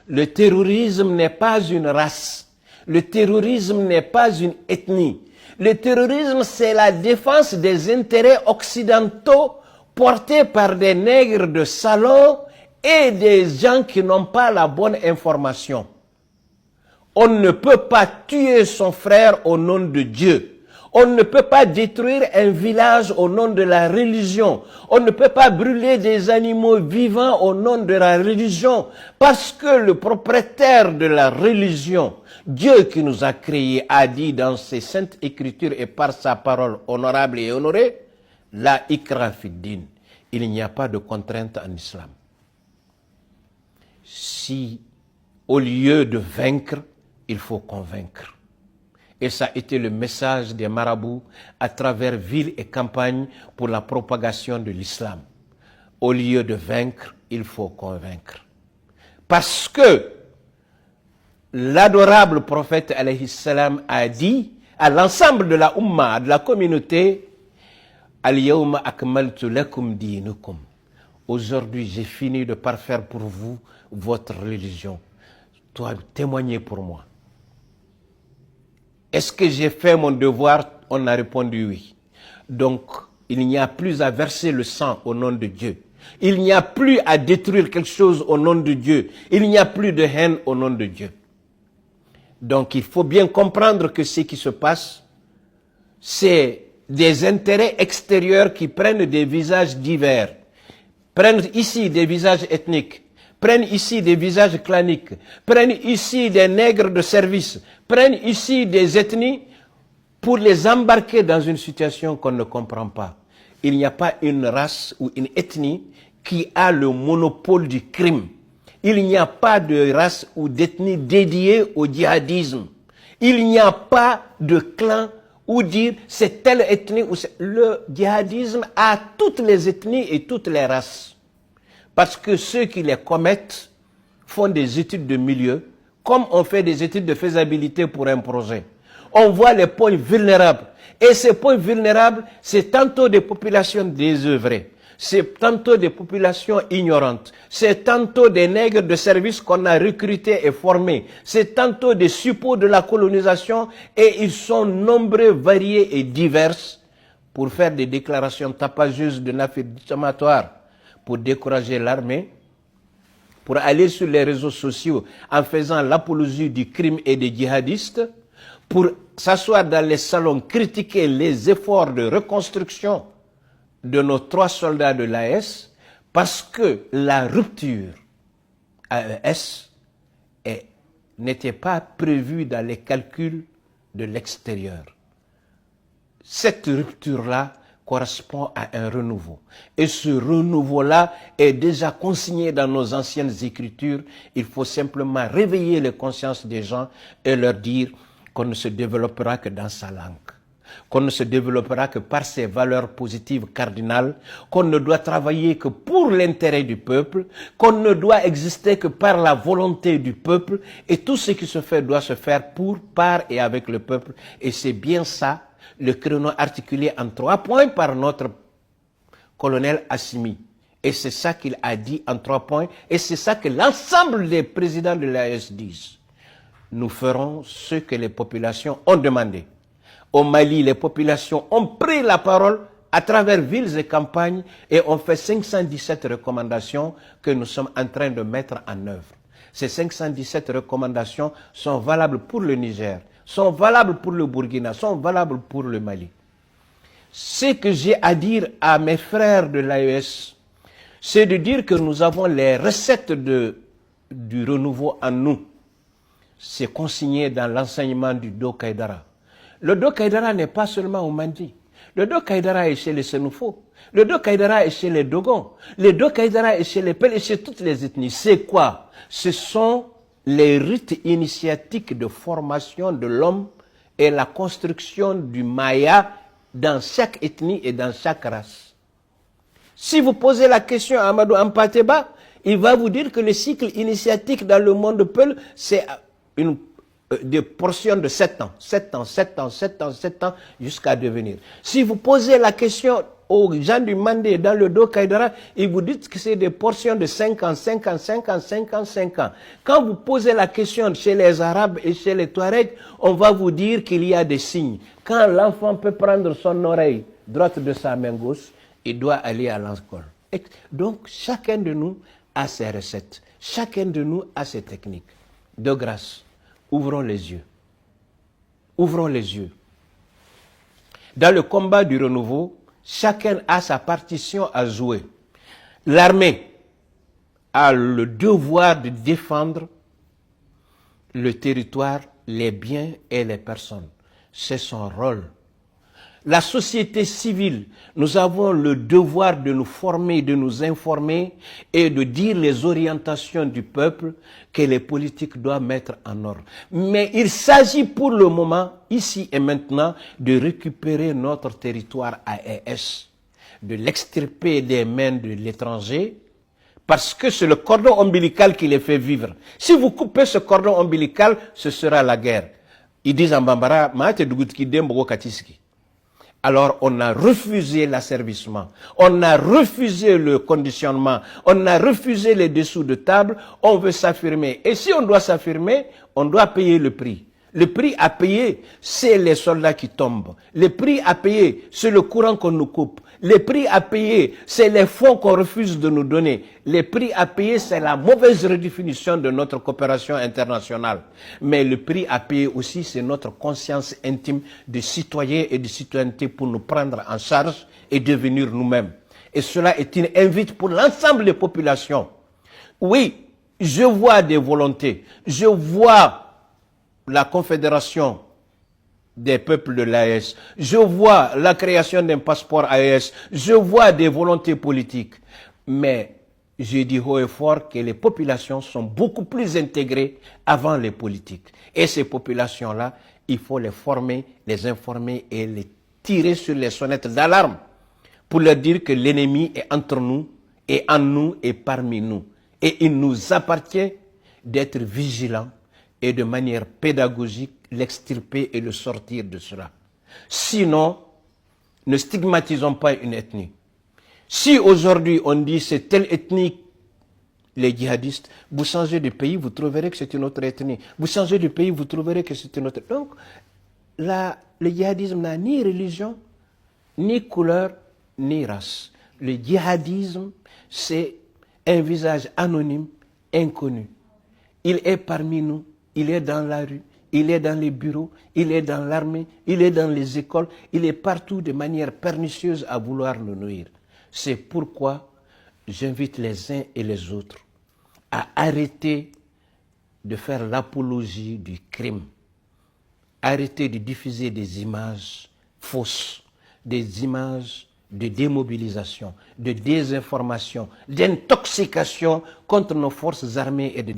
Le terrorisme n'est pas une race. Le terrorisme n'est pas une ethnie. Le terrorisme, c'est la défense des intérêts occidentaux portés par des nègres de salon et des gens qui n'ont pas la bonne information. On ne peut pas tuer son frère au nom de Dieu. On ne peut pas détruire un village au nom de la religion. On ne peut pas brûler des animaux vivants au nom de la religion. Parce que le propriétaire de la religion, Dieu qui nous a créés, a dit dans ses saintes écritures et par sa parole honorable et honorée, la ikra fid-din. Il n'y a pas de contrainte en islam. Si au lieu de vaincre, il faut convaincre. Et ça a été le message des marabouts à travers villes et campagnes pour la propagation de l'islam. Au lieu de vaincre, il faut convaincre. Parce que l'adorable prophète alayhi salam a dit à l'ensemble de la Ummah, de la communauté, Al-yawma akmaltu lakum dinukum. Aujourd'hui, j'ai fini de parfaire pour vous votre religion. Toi, témoignez pour moi. Est-ce que j'ai fait mon devoir? On a répondu oui. Donc, il n'y a plus à verser le sang au nom de Dieu. Il n'y a plus à détruire quelque chose au nom de Dieu. Il n'y a plus de haine au nom de Dieu. Donc, il faut bien comprendre que ce qui se passe, c'est des intérêts extérieurs qui prennent des visages divers. Prennent ici des visages ethniques, prennent ici des visages claniques, prennent ici des nègres de service, prennent ici des ethnies pour les embarquer dans une situation qu'on ne comprend pas. Il n'y a pas une race ou une ethnie qui a le monopole du crime. Il n'y a pas de race ou d'ethnie dédiée au djihadisme. Il n'y a pas de clan ou dire c'est telle ethnie ou c'est... Le djihadisme a toutes les ethnies et toutes les races. Parce que ceux qui les commettent font des études de milieu, comme on fait des études de faisabilité pour un projet. On voit les points vulnérables. Et ces points vulnérables, c'est tantôt des populations désœuvrées, c'est tantôt des populations ignorantes, c'est tantôt des nègres de service qu'on a recrutés et formés, c'est tantôt des suppôts de la colonisation, et ils sont nombreux, variés et divers pour faire des déclarations tapageuses de nature diffamatoire, pour décourager l'armée, pour aller sur les réseaux sociaux en faisant l'apologie du crime et des djihadistes, pour s'asseoir dans les salons, critiquer les efforts de reconstruction de nos 3 soldats de l'AES, parce que la rupture AES n'était pas prévue dans les calculs de l'extérieur. Cette rupture-là correspond à un renouveau. Et ce renouveau-là est déjà consigné dans nos anciennes écritures. Il faut simplement réveiller les consciences des gens et leur dire qu'on ne se développera que dans sa langue, qu'on ne se développera que par ses valeurs positives cardinales, qu'on ne doit travailler que pour l'intérêt du peuple, qu'on ne doit exister que par la volonté du peuple, et tout ce qui se fait doit se faire pour, par et avec le peuple. Et c'est bien ça, le créneau articulé en 3 points par notre colonel Assimi. Et c'est ça qu'il a dit en 3 points, et c'est ça que l'ensemble des présidents de l'AES disent. Nous ferons ce que les populations ont demandé. Au Mali, les populations ont pris la parole à travers villes et campagnes et ont fait 517 recommandations que nous sommes en train de mettre en œuvre. Ces 517 recommandations sont valables pour le Niger, sont valables pour le Burkina, sont valables pour le Mali. Ce que j'ai à dire à mes frères de l'AES, c'est de dire que nous avons les recettes du renouveau en nous. C'est consigné dans l'enseignement du Do Kaïdara. Le Do Kaïdara n'est pas seulement au Mandi. Le Do Kaïdara est chez les Sénoufos. Le Do Kaïdara est chez les Dogons. Le Do Kaïdara est chez les Pels et chez toutes les ethnies. C'est quoi? Ce sont les rites initiatiques de formation de l'homme et la construction du Maya dans chaque ethnie et dans chaque race. Si vous posez la question à Amadou Ampateba, il va vous dire que le cycle initiatique dans le monde Peul, c'est des portions de 7 ans, 7 ans, 7 ans, 7 ans, 7 ans, jusqu'à devenir. Si vous posez la question aux gens du Mandé, dans le dos Kaïdara, et vous dites que c'est des portions de 5 ans, 5 ans, 5 ans, 5 ans, 5 ans. Quand vous posez la question chez les Arabes et chez les Touaregs, on va vous dire qu'il y a des signes. Quand l'enfant peut prendre son oreille droite de sa main gauche, il doit aller à l'école. Donc, chacun de nous a ses recettes. Chacun de nous a ses techniques. De grâce, ouvrons les yeux. Ouvrons les yeux. Dans le combat du renouveau, chacun a sa partition à jouer. L'armée a le devoir de défendre le territoire, les biens et les personnes. C'est son rôle. La société civile, nous avons le devoir de nous former, de nous informer et de dire les orientations du peuple que les politiques doivent mettre en ordre. Mais il s'agit pour le moment, ici et maintenant, de récupérer notre territoire AES, de l'extirper des mains de l'étranger, parce que c'est le cordon ombilical qui les fait vivre. Si vous coupez ce cordon ombilical, ce sera la guerre. Ils disent en Bambara, Maate Dugutki Dembo Katiski. Alors on a refusé l'asservissement, on a refusé le conditionnement, on a refusé les dessous de table, on veut s'affirmer. Et si on doit s'affirmer, on doit payer le prix. Le prix à payer, c'est les soldats qui tombent. Le prix à payer, c'est le courant qu'on nous coupe. Le prix à payer, c'est les fonds qu'on refuse de nous donner. Le prix à payer, c'est la mauvaise redéfinition de notre coopération internationale. Mais le prix à payer aussi, c'est notre conscience intime de citoyens et de citoyenneté pour nous prendre en charge et devenir nous-mêmes. Et cela est une invite pour l'ensemble des populations. Oui, je vois des volontés, je vois la confédération des peuples de l'AES, je vois la création d'un passeport AES, je vois des volontés politiques, mais je dis haut et fort que les populations sont beaucoup plus intégrées avant les politiques. Et ces populations-là, il faut les former, les informer et les tirer sur les sonnettes d'alarme pour leur dire que l'ennemi est entre nous, et en nous et parmi nous. Et il nous appartient d'être vigilants et de manière pédagogique l'extirper et le sortir de cela. Sinon, ne stigmatisons pas une ethnie. Si aujourd'hui on dit c'est telle ethnie, les djihadistes, vous changez de pays, vous trouverez que c'est une autre ethnie. Vous changez de pays, vous trouverez que c'est une autre. Donc, le djihadisme n'a ni religion, ni couleur, ni race. Le djihadisme, c'est un visage anonyme, inconnu. Il est parmi nous. Il est dans la rue, il est dans les bureaux, il est dans l'armée, il est dans les écoles, il est partout de manière pernicieuse à vouloir nous nuire. C'est pourquoi j'invite les uns et les autres à arrêter de faire l'apologie du crime, arrêter de diffuser des images fausses, des images de démobilisation, de désinformation, d'intoxication contre nos forces armées et de